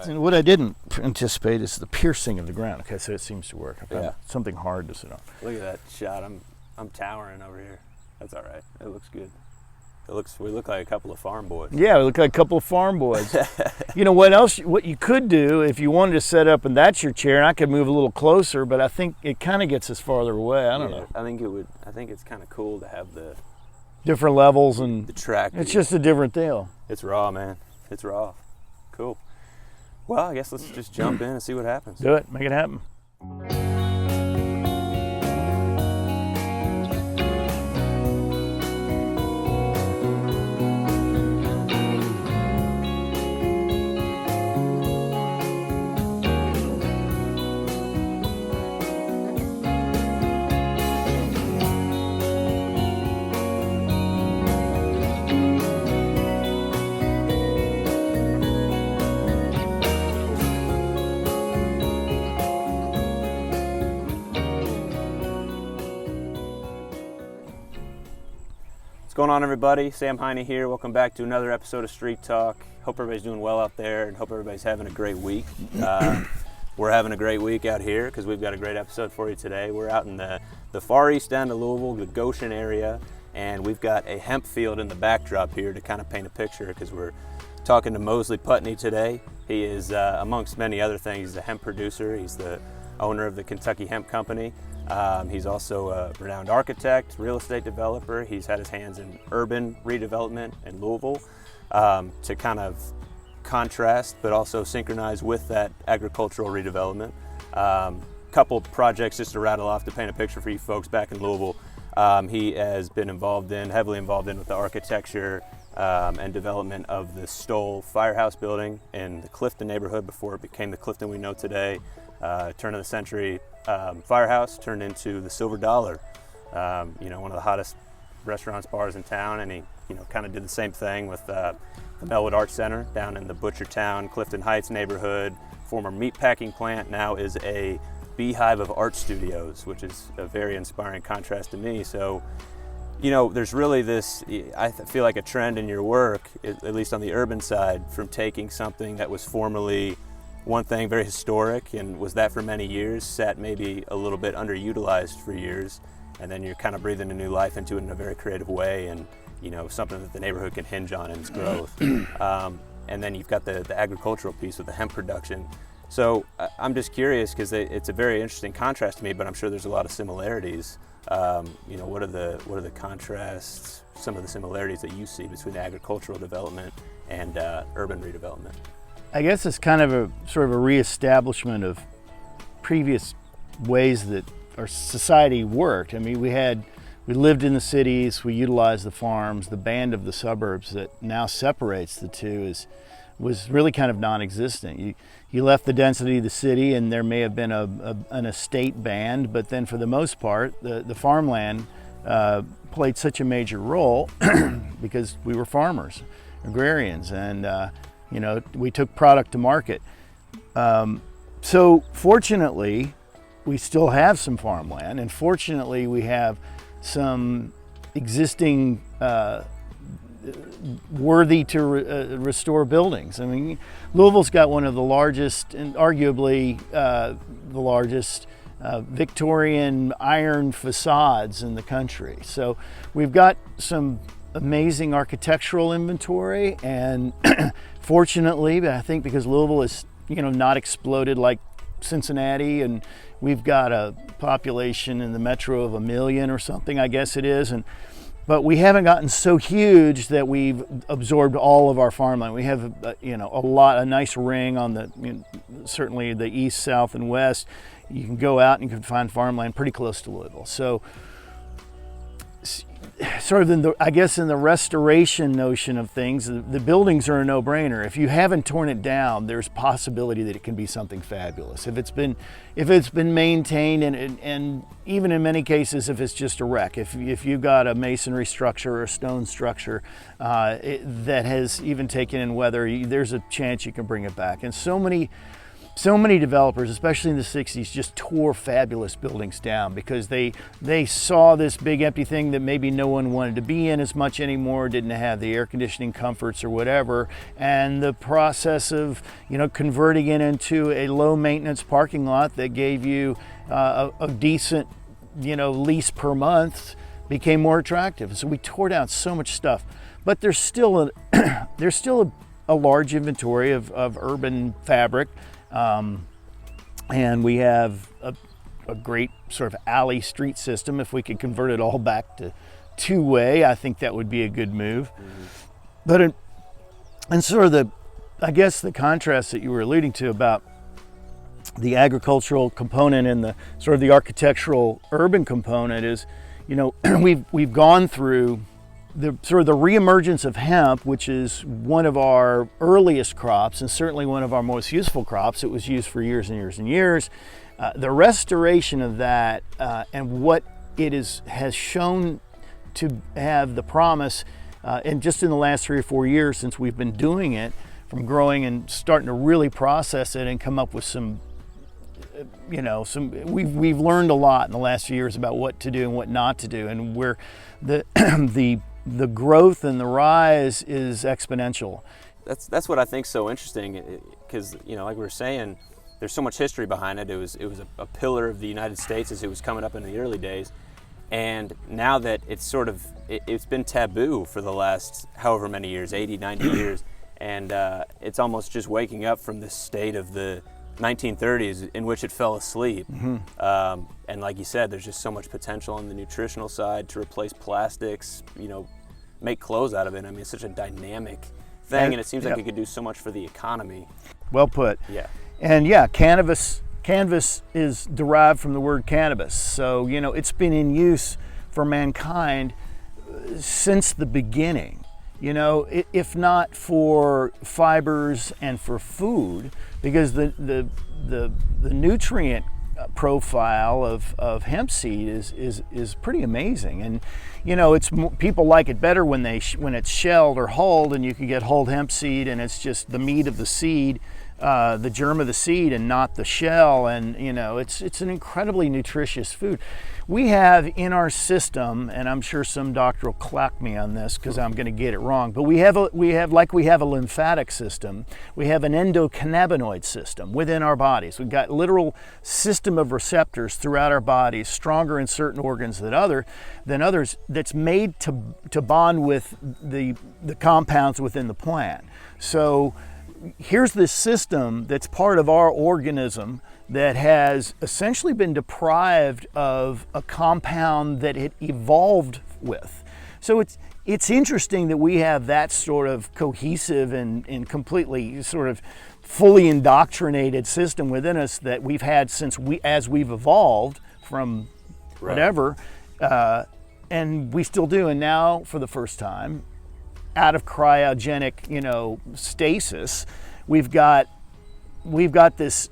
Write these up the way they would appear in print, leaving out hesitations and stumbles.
Right. And what I didn't anticipate is the piercing of the ground. Okay, so it seems to work. I found something hard to sit on. Look at that shot. I'm towering over here. That's all right. It looks good. We look like a couple of farm boys. Yeah, we look like a couple of farm boys. You know what else? What you could do if you wanted to set up and that's your chair, and I could move a little closer, but I think it kind of gets us farther away. I don't know. I think it's kind of cool to have the different levels and the track. It's just a different deal. It's raw, man. It's raw. Cool. Well, I guess let's just jump in and see what happens. Do it. Make it happen. What's going on, everybody? Sam Heine here. Welcome back to another episode of Street Talk. Hope everybody's doing well out there and hope everybody's having a great week. We're having a great week out here because we've got a great episode for you today. We're out in the far east end of Louisville, the Goshen area, and we've got a hemp field in the backdrop here to kind of paint a picture because we're talking to Moseley Putney today. He is, amongst many other things, he's a hemp producer. He's the owner of the Kentucky Hemp Company. He's also a renowned architect, real estate developer. He's had his hands in urban redevelopment in Louisville to kind of contrast but also synchronize with that agricultural redevelopment. Couple projects just to rattle off to paint a picture for you folks back in Louisville. He has been heavily involved in with the architecture and development of the Stoll firehouse building in the Clifton neighborhood before it became the Clifton we know today. Turn of the century firehouse turned into the Silver Dollar, one of the hottest restaurants, bars in town, and he kind of did the same thing with the Mellwood Arts Center down in the Butchertown, Clifton Heights neighborhood. Former meatpacking plant, now is a beehive of art studios, which is a very inspiring contrast to me. So, there's really this, I feel like a trend in your work, at least on the urban side, from taking something that was formerly one thing, very historic, and was that for many years, sat maybe a little bit underutilized for years, and then you're kind of breathing a new life into it in a very creative way, and something that the neighborhood can hinge on in its growth. And then you've got the agricultural piece with the hemp production. So I'm just curious because it's a very interesting contrast to me, but I'm sure there's a lot of similarities. What are the contrasts, some of the similarities that you see between agricultural development and urban redevelopment? I guess it's kind of a sort of a reestablishment of previous ways that our society worked. I mean, we lived in the cities, we utilized the farms. The band of the suburbs that now separates the two was really kind of non-existent. You left the density of the city, and there may have been an estate band, but then for the most part, the farmland played such a major role because we were farmers, agrarians, and we took product to market. So fortunately, we still have some farmland, and fortunately we have some existing worthy to restore buildings. I mean, Louisville's got one of the largest, and arguably the largest, Victorian iron facades in the country. So we've got some amazing architectural inventory, and fortunately, I think because Louisville is not exploded like Cincinnati, and we've got a population in the metro of 1 million or something, I guess it is, but we haven't gotten so huge that we've absorbed all of our farmland. We have a nice ring on certainly the east, south, and west. You can go out and you can find farmland pretty close to Louisville. So sort of in the restoration notion of things, the buildings are a no-brainer. If you haven't torn it down, there's possibility that it can be something fabulous. If it's been maintained, and even in many cases, if it's just a wreck, if you've got a masonry structure or a stone structure that has even taken in weather, there's a chance you can bring it back. And so many so many developers, especially in the 60s, just tore fabulous buildings down because they saw this big empty thing that maybe no one wanted to be in as much anymore, didn't have the air conditioning comforts or whatever, and the process of converting it into a low maintenance parking lot that gave you a decent lease per month became more attractive. So we tore down so much stuff, but there's still a large inventory of urban fabric. And we have a great sort of alley street system. If we could convert it all back to two-way, I think that would be a good move. But and sort of I guess the contrast that you were alluding to about the agricultural component and the sort of the architectural urban component is, we've gone through the reemergence of hemp, which is one of our earliest crops and certainly one of our most useful crops. It was used for years and years and years. The restoration of that and what it has shown to have the promise, and just in the last 3 or 4 years since we've been doing it, from growing and starting to really process it and come up with we've learned a lot in the last few years about what to do and what not to do, and where the growth and the rise is exponential. That's what I think so interesting, because like we were saying, there's so much history behind it. It was a pillar of the United States as it was coming up in the early days, and now that it's been taboo for the last however many years, 80, 90 years, and it's almost just waking up from this state of the 1930s in which it fell asleep. And like you said, there's just so much potential on the nutritional side to replace plastics, make clothes out of it. I mean, it's such a dynamic thing, and it seems like it could do so much for the economy. Well put. Yeah. And canvas is derived from the word cannabis. So, it's been in use for mankind since the beginning. If not for fibers and for food, because the nutrient profile of hemp seed is pretty amazing, and people like it better when it's shelled or hulled, and you can get hulled hemp seed, and it's just the meat of the seed, the germ of the seed, and not the shell, and it's an incredibly nutritious food. We have in our system, and I'm sure some doctor will clack me on this because I'm going to get it wrong, but we have a lymphatic system. We have an endocannabinoid system within our bodies. We've got literal system of receptors throughout our bodies, stronger in certain organs than others, that's made to bond with the compounds within the plant. So here's this system that's part of our organism that has essentially been deprived of a compound that it evolved with. So it's interesting that we have that sort of cohesive and completely sort of fully indoctrinated system within us that we've had as we've evolved from whatever, and we still do. And now, for the first time, out of cryogenic, stasis, we've got this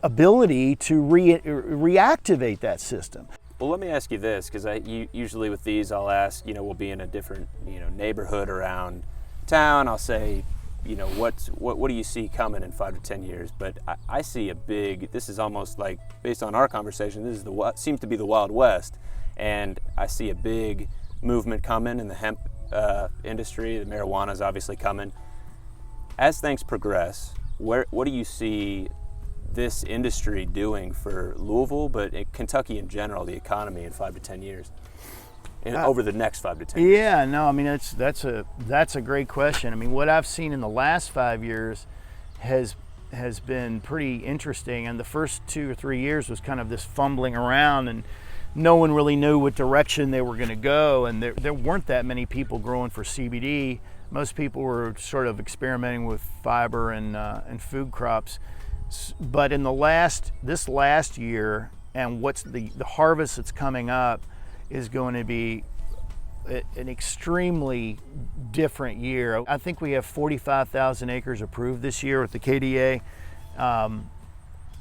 ability to reactivate that system. Well, let me ask you this, because usually with these I'll ask, we'll be in a different neighborhood around town. I'll say, what do you see coming in 5 to 10 years? But I see this is almost like, based on our conversation, this is seems to be the Wild West, and I see a big movement coming in the hemp industry. The marijuana is obviously coming. As things progress, what do you see this industry doing for Louisville, but in Kentucky in general, the economy in 5 to 10 years, and over the next 5 to 10 years? Yeah, no, I mean, that's a great question. I mean, what I've seen in the last 5 years has been pretty interesting, and the first 2 or 3 years was kind of this fumbling around, and no one really knew what direction they were going to go, and there weren't that many people growing for CBD. Most people were sort of experimenting with fiber and food crops. But in this last year, and what's the harvest that's coming up is going to be an extremely different year. I think we have 45,000 acres approved this year with the KDA.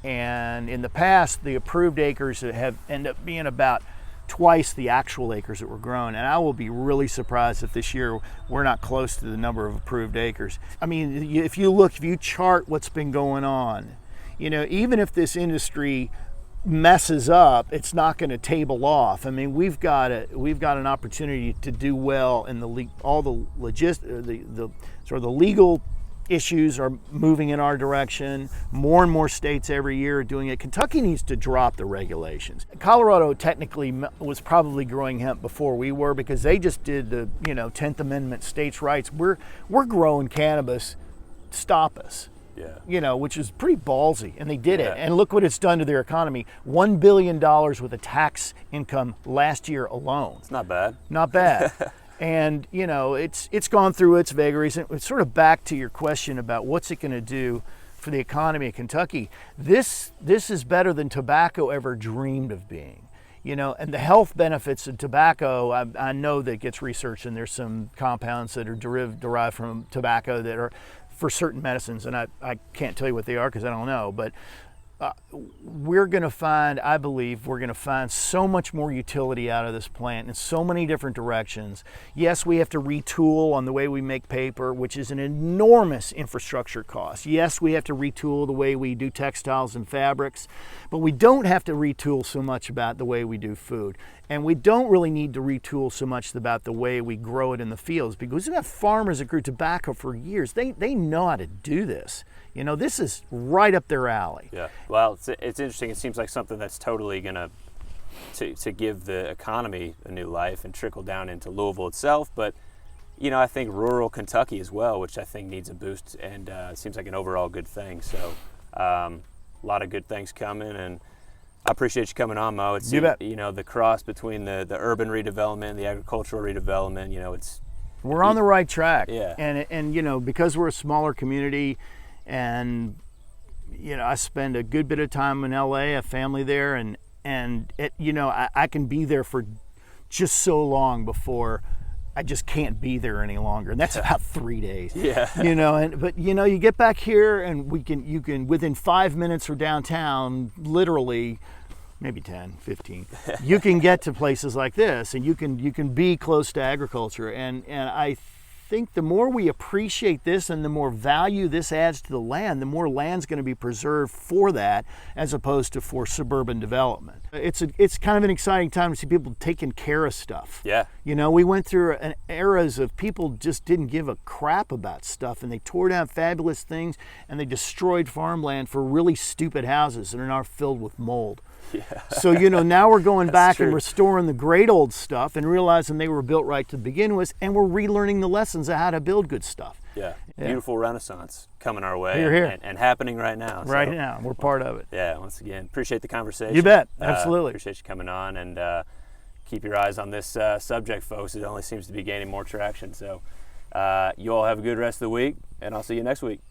And in the past, the approved acres have ended up being about twice the actual acres that were grown. And I will be really surprised if this year we're not close to the number of approved acres. I mean, if you chart what's been going on even if this industry messes up, it's not going to table off. I mean, we've got an opportunity to do well in all the sort of the legal issues are moving in our direction. More and more states every year are doing it. Kentucky needs to drop the regulations. Colorado technically was probably growing hemp before we were, because they just did the 10th Amendment states' rights. We're growing cannabis. Stop us. Yeah. Which is pretty ballsy, and they did it. And look what it's done to their economy. $1 billion worth of tax income last year alone. It's not bad. Not bad. And it's gone through its vagaries. And it's sort of back to your question about what's it going to do for the economy of Kentucky. This is better than tobacco ever dreamed of being. And the health benefits of tobacco, I know that gets researched, and there's some compounds that are derived from tobacco that are for certain medicines, and I can't tell you what they are because I don't know, but I believe we're going to find so much more utility out of this plant in so many different directions. Yes, we have to retool on the way we make paper, which is an enormous infrastructure cost. Yes, we have to retool the way we do textiles and fabrics, but we don't have to retool so much about the way we do food. And we don't really need to retool so much about the way we grow it in the fields, because we've got farmers that grew tobacco for years. They know how to do this. This is right up their alley. Yeah. Well, it's interesting. It seems like something that's totally going to give the economy a new life and trickle down into Louisville itself. But, I think rural Kentucky as well, which I think needs a boost, and it seems like an overall good thing. So a lot of good things coming, and I appreciate you coming on, Mo. It's you bet. The cross between the urban redevelopment, the agricultural redevelopment, we're on the right track. Yeah. And because we're a smaller community, and I spend a good bit of time in LA, a family there, and I can be there for just so long before I just can't be there any longer, and that's about 3 days. Yeah. But you get back here, and you can within 5 minutes or downtown, literally, maybe 10, 15, you can get to places like this, and you can be close to agriculture, and I think the more we appreciate this and the more value this adds to the land, the more land's going to be preserved for that, as opposed to for suburban development. It's kind of an exciting time to see people taking care of stuff. Yeah. We went through eras of people just didn't give a crap about stuff, and they tore down fabulous things, and they destroyed farmland for really stupid houses that are now filled with mold. Yeah. So, now we're going back true. and restoring the great old stuff and realizing they were built right to begin with, and we're relearning the lessons of how to build good stuff. Yeah. Beautiful renaissance coming our way. Here. And happening right now. Right now. We're part of it. Yeah. Once again, appreciate the conversation. You bet. Absolutely. Appreciate you coming on, and keep your eyes on this subject, folks. It only seems to be gaining more traction. So you all have a good rest of the week, and I'll see you next week.